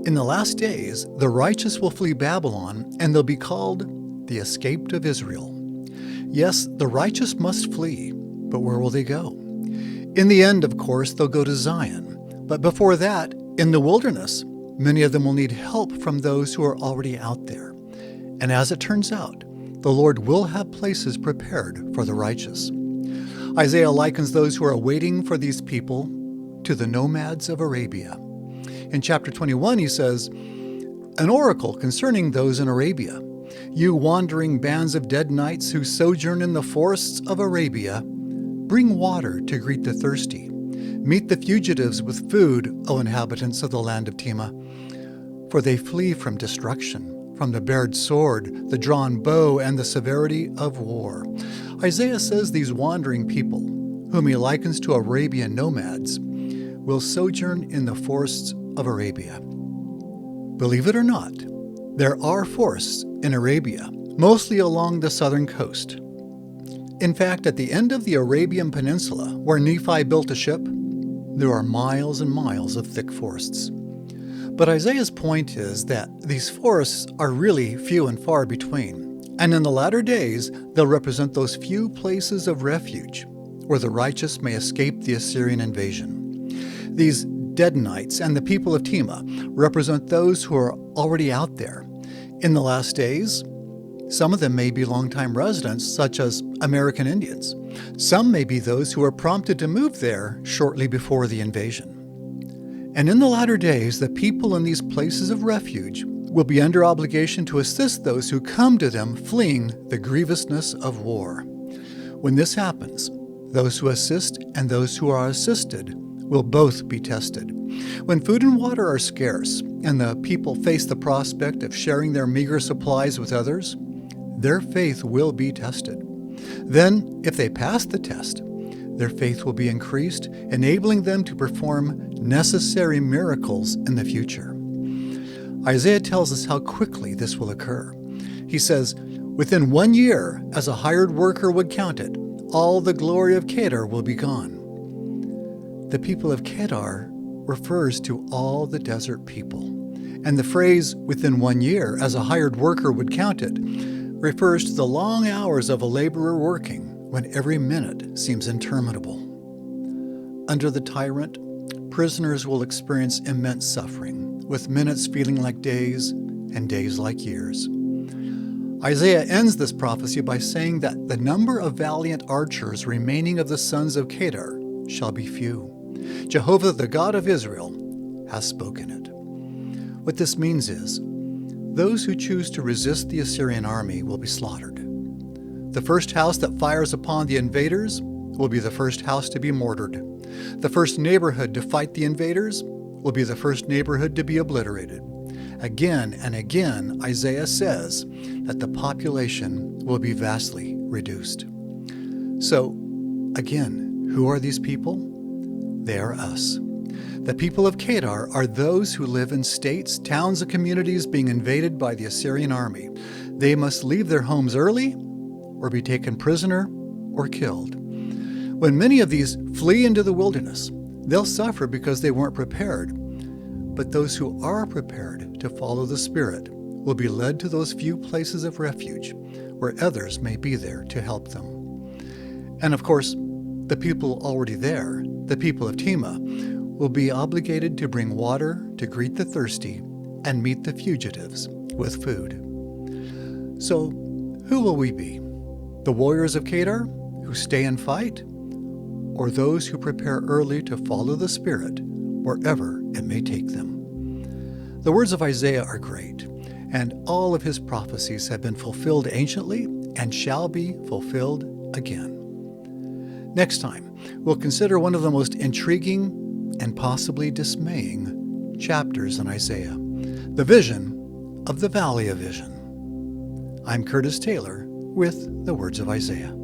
In the last days, the righteous will flee Babylon, and they'll be called the escaped of Israel. Yes, the righteous must flee, but where will they go? In the end, of course, they'll go to Zion. But before that, in the wilderness, many of them will need help from those who are already out there. And as it turns out, the Lord will have places prepared for the righteous. Isaiah likens those who are waiting for these people to the nomads of Arabia. In chapter 21, he says, "An oracle concerning those in Arabia. You wandering bands of dead knights who sojourn in the forests of Arabia, bring water to greet the thirsty. Meet the fugitives with food, O inhabitants of the land of Tema. For they flee from destruction, from the bared sword, the drawn bow, and the severity of war." Isaiah says these wandering people, whom he likens to Arabian nomads, will sojourn in the forests of Arabia. Believe it or not, there are forests in Arabia, mostly along the southern coast. In fact, at the end of the Arabian Peninsula, where Nephi built a ship, there are miles and miles of thick forests. But Isaiah's point is that these forests are really few and far between, and in the latter days, they'll represent those few places of refuge where the righteous may escape the Assyrian invasion. These Dedanites and the people of Tema represent those who are already out there. In the last days, some of them may be longtime residents, such as American Indians. Some may be those who were prompted to move there shortly before the invasion. And in the latter days, the people in these places of refuge will be under obligation to assist those who come to them fleeing the grievousness of war. When this happens, those who assist and those who are assisted will both be tested. When food and water are scarce, and the people face the prospect of sharing their meager supplies with others, their faith will be tested. Then, if they pass the test, their faith will be increased, enabling them to perform necessary miracles in the future. Isaiah tells us how quickly this will occur. He says, "Within 1 year, as a hired worker would count it, all the glory of Kedar will be gone." The people of Kedar refers to all the desert people. And the phrase, "within 1 year, as a hired worker would count it," refers to the long hours of a laborer working when every minute seems interminable. Under the tyrant, prisoners will experience immense suffering, with minutes feeling like days and days like years. Isaiah ends this prophecy by saying that the number of valiant archers remaining of the sons of Kedar shall be few. Jehovah, the God of Israel, has spoken it. What this means is, those who choose to resist the Assyrian army will be slaughtered. The first house that fires upon the invaders will be the first house to be mortared. The first neighborhood to fight the invaders will be the first neighborhood to be obliterated. Again and again, Isaiah says that the population will be vastly reduced. So, again, who are these people? They are us. The people of Kedar are those who live in states, towns, and communities being invaded by the Assyrian army. They must leave their homes early or be taken prisoner or killed. When many of these flee into the wilderness, they'll suffer because they weren't prepared. But those who are prepared to follow the Spirit will be led to those few places of refuge where others may be there to help them. And of course, the people already there, the people of Tema, will be obligated to bring water to greet the thirsty and meet the fugitives with food. So, who will we be? The warriors of Kedar who stay and fight? Or those who prepare early to follow the Spirit wherever it may take them? The words of Isaiah are great, and all of his prophecies have been fulfilled anciently and shall be fulfilled again. Next time, we'll consider one of the most intriguing and possibly dismaying chapters in Isaiah, the vision of the Valley of Vision. I'm Curtis Taylor with the Words of Isaiah.